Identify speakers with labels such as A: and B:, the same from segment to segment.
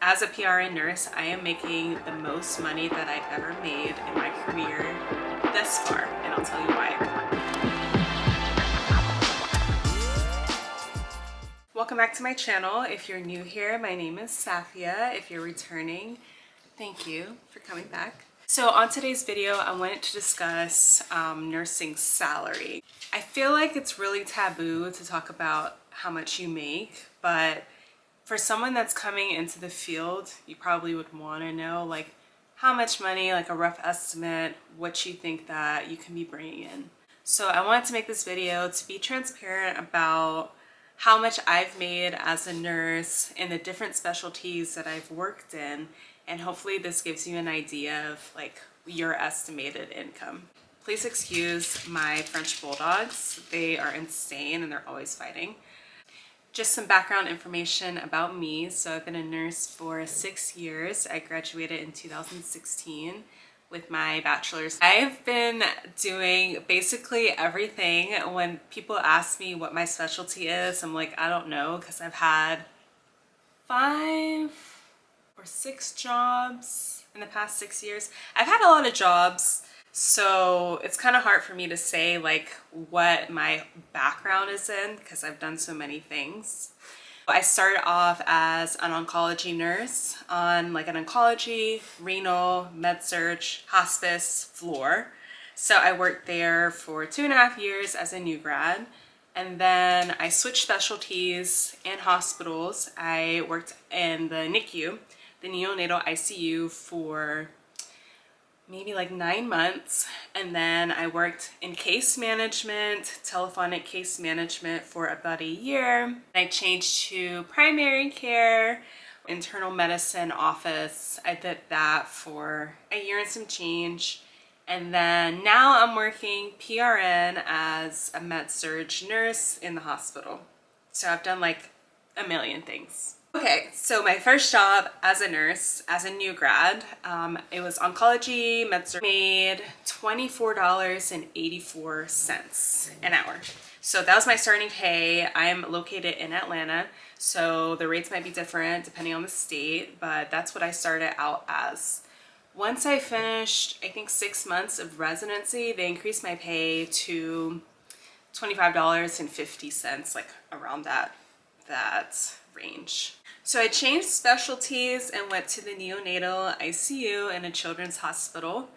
A: As a PRN nurse, I am making the most money that I've ever made in my career thus far, and I'll tell you why. Welcome back to my channel. If you're new here, my name is Safia. If you're returning, thank you for coming back. So on today's video, I wanted to discuss nursing salary. I feel like it's really taboo to talk about how much you make, but for someone that's coming into the field, you probably would want to know like how much money, like a rough estimate, what you think that you can be bringing in. So I wanted to make this video to be transparent about how much I've made as a nurse in the different specialties that I've worked in, and hopefully this gives you an idea of like your estimated income. Please excuse my French bulldogs. They are insane and they're always fighting. Just some background information about me. So I've been a nurse for 6 years. I graduated in 2016 with my bachelor's. I've been doing basically everything. When people ask me what my specialty is, I'm like, I don't know, because I've had 5 or 6 jobs in the past 6 years. I've had a lot of jobs, so it's kind of hard for me to say like what my background is in because I've done so many things. I started off as an oncology nurse on like an oncology, renal, med-surg, hospice floor. So I worked there for 2.5 years as a new grad. And then I switched specialties in hospitals. I worked in the NICU, the neonatal ICU, for maybe like 9 months, and then I worked in case management, telephonic case management, for about a year. I changed to primary care, internal medicine office. I did that for a year and some change, and then now I'm working PRN as a med-surg nurse in the hospital. So I've done like a million things. Okay, so my first job as a nurse, as a new grad, it was oncology, med-surg. Made $24.84 an hour. So that was my starting pay. I am located in Atlanta, so the rates might be different depending on the state, but that's what I started out as. Once I finished, I think 6 months of residency, they increased my pay to $25.50, like around that range. So I changed specialties and went to the neonatal ICU in a children's hospital.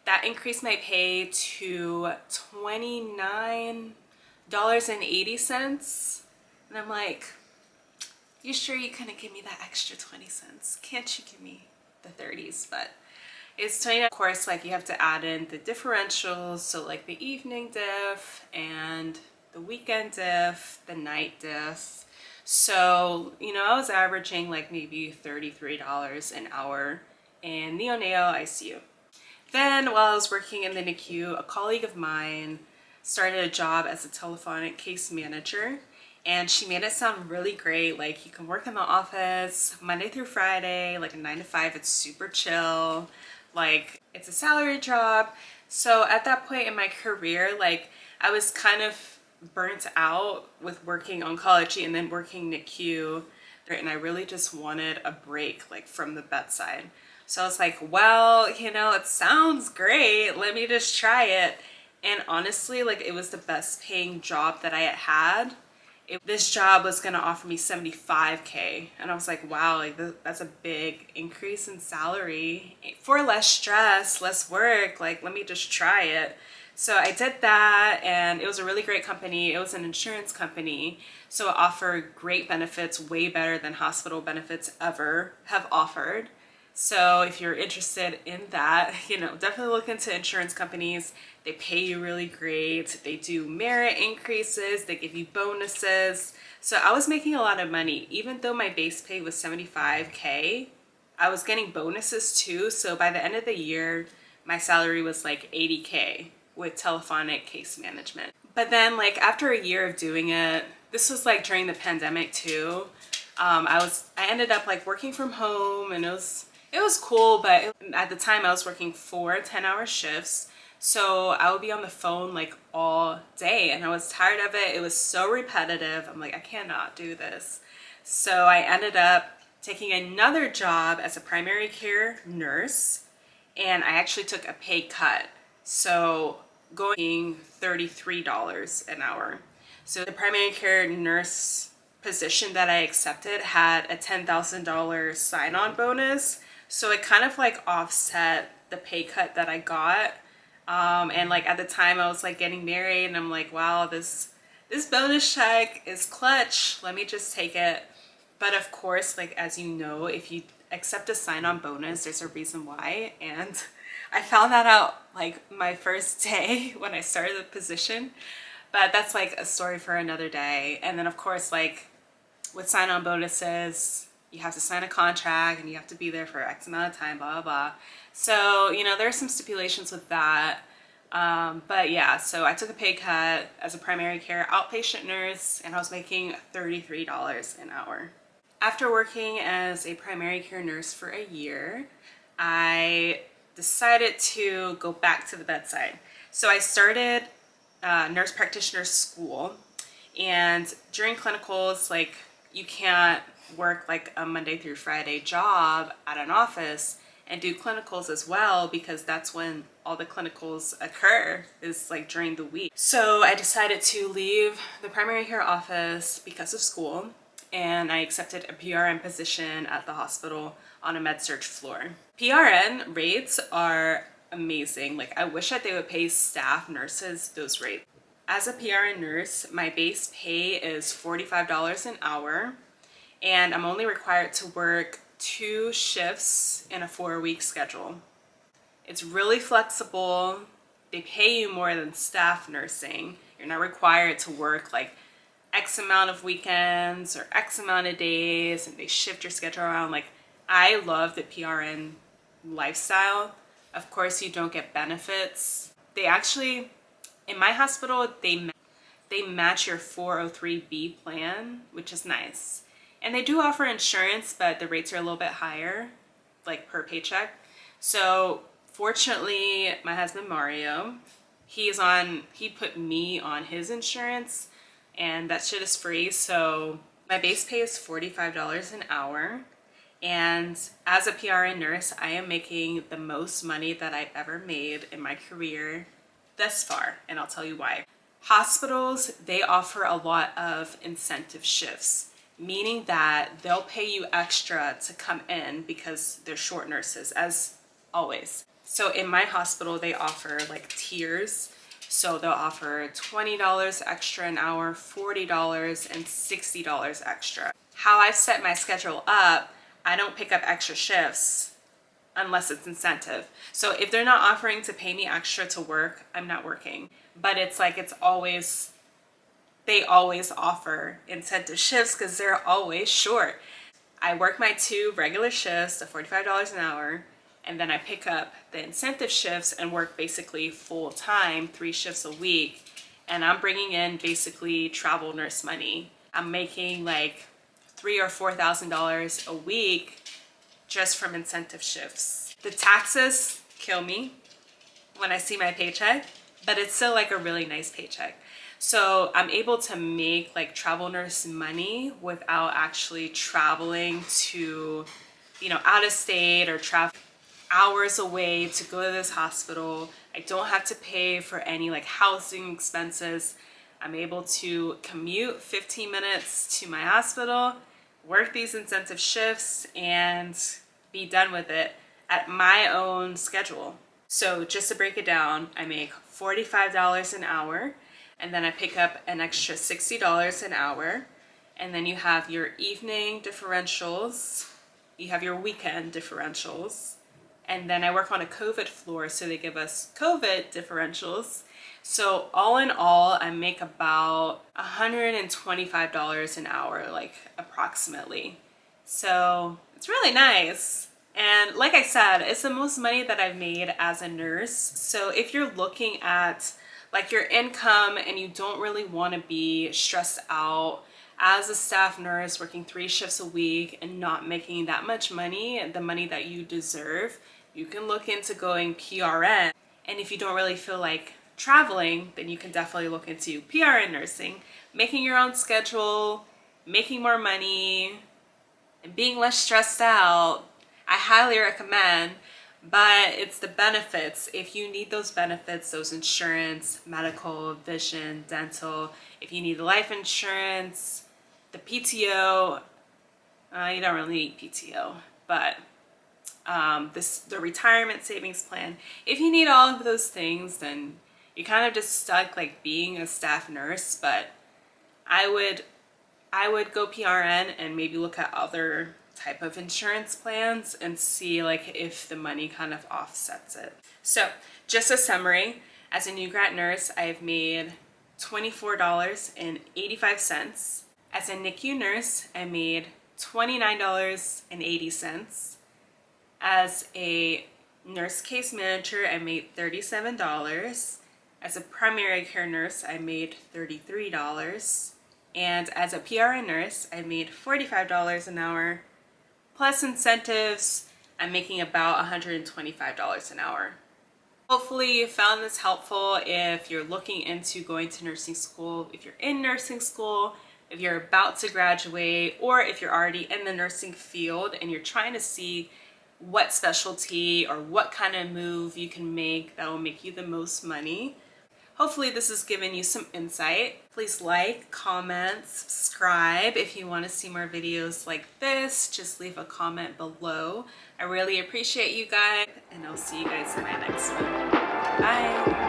A: That increased my pay to $29.80. And I'm like, you sure you couldn't give me that extra 20 cents? Can't you give me the 30s? But it's 29. Of course, like you have to add in the differentials. So like the evening diff and the weekend diff, the night diff. So, you know, I was averaging like maybe $33 an hour in neonatal ICU. Then while I was working in the NICU, a colleague of mine started a job as a telephonic case manager, and she made it sound really great. Like you can work in the office Monday through Friday, like a 9 to 5, it's super chill. Like it's a salary job. So at that point in my career, like I was kind of burnt out with working oncology and then working NICU, and I really just wanted a break like from the bedside. So I was like, well, you know, it sounds great, let me just try it. And honestly, like it was the best paying job that I had. This job was gonna offer me $75K, and I was like, wow, like that's a big increase in salary for less stress, less work. Like let me just try it. So I did that, and it was a really great company. It was an insurance company, so it offered great benefits, way better than hospital benefits ever have offered. So if you're interested in that, you know, definitely look into insurance companies. They pay you really great. They do merit increases. They give you bonuses. So I was making a lot of money. Even though my base pay was $75K, I was getting bonuses too. So by the end of the year, my salary was like $80K. With telephonic case management. But then like after a year of doing it, this was like during the pandemic too, I ended up like working from home, and it was cool, but at the time I was working 4 10-hour shifts, so I would be on the phone like all day, and I was tired of it. It was so repetitive. I'm like, I cannot do this. So I ended up taking another job as a primary care nurse, and I actually took a pay cut. So going $33 an hour. So the primary care nurse position that I accepted had a $10,000 sign-on bonus. So it kind of like offset the pay cut that I got. And like at the time I was like getting married and I'm like, wow, this bonus check is clutch. Let me just take it. But of course, like, as you know, if you accept a sign-on bonus, there's a reason why. And I found that out like my first day when I started the position. But that's like a story for another day. And then of course, like with sign-on bonuses, you have to sign a contract and you have to be there for X amount of time, blah, blah, blah. So, you know, there are some stipulations with that. But yeah, so I took a pay cut as a primary care outpatient nurse and I was making $33 an hour. After working as a primary care nurse for a year, I decided to go back to the bedside. So I started nurse practitioner school, and during clinicals, like, you can't work like a Monday through Friday job at an office and do clinicals as well, because that's when all the clinicals occur, is like during the week. So I decided to leave the primary care office because of school, and I accepted a PRN position at the hospital on a med-surg floor. PRN rates are amazing. Like, I wish that they would pay staff nurses those rates. As a PRN nurse, my base pay is $45 an hour, and I'm only required to work 2 shifts in a 4-week schedule. It's really flexible. They pay you more than staff nursing. You're not required to work like X amount of weekends or X amount of days, and they shift your schedule around. Like, I love the PRN lifestyle. Of course, you don't get benefits. They actually, in my hospital, they match your 403B plan, which is nice. And they do offer insurance, but the rates are a little bit higher, like per paycheck. So fortunately, my husband Mario, he put me on his insurance, and that shit is free. So my base pay is $45 an hour. And as a PRN nurse, I am making the most money that I've ever made in my career thus far, and I'll tell you why. Hospitals, they offer a lot of incentive shifts, meaning that they'll pay you extra to come in because they're short nurses, as always. So in my hospital, they offer like tiers. So they'll offer $20 extra an hour, $40, and $60 extra. How I've set my schedule up, I don't pick up extra shifts unless it's incentive. So if they're not offering to pay me extra to work, I'm not working. But it's like, they always offer incentive shifts because they're always short. I work my 2 regular shifts of $45 an hour, and then I pick up the incentive shifts and work basically full time, 3 shifts a week. And I'm bringing in basically travel nurse money. I'm making like $3,000 or $4,000 a week just from incentive shifts. The taxes kill me when I see my paycheck, but it's still like a really nice paycheck. So I'm able to make like travel nurse money without actually traveling to, you know, out of state or travel hours away to go to this hospital. I don't have to pay for any like housing expenses. I'm able to commute 15 minutes to my hospital, work these incentive shifts, and be done with it at my own schedule. So just to break it down, I make $45 an hour, and then I pick up an extra $60 an hour. And then you have your evening differentials, you have your weekend differentials, and then I work on a COVID floor, so they give us COVID differentials. So all in all, I make about $125 an hour, like approximately. So it's really nice. And like I said, it's the most money that I've made as a nurse. So if you're looking at like your income and you don't really want to be stressed out as a staff nurse working 3 shifts a week and not making that much money, the money that you deserve, you can look into going PRN. And if you don't really feel like traveling, then you can definitely look into PRN nursing, making your own schedule, making more money, and being less stressed out, I highly recommend. But it's the benefits. If you need those benefits, those insurance, medical, vision, dental, if you need life insurance, the PTO, you don't really need PTO, but the retirement savings plan, if you need all of those things, then you're kind of just stuck like being a staff nurse. But I would go PRN and maybe look at other type of insurance plans and see like if the money kind of offsets it. So just a summary, as a new grad nurse, I've made $24.85. As a NICU nurse, I made $29.80. As a nurse case manager, I made $37. As a primary care nurse, I made $33. And as a PRN nurse, I made $45 an hour. Plus incentives, I'm making about $125 an hour. Hopefully you found this helpful if you're looking into going to nursing school, if you're in nursing school, if you're about to graduate, or if you're already in the nursing field and you're trying to see what specialty or what kind of move you can make that will make you the most money. Hopefully this has given you some insight. Please like, comment, subscribe. If you want to see more videos like this, just leave a comment below. I really appreciate you guys, and I'll see you guys in my next one. Bye!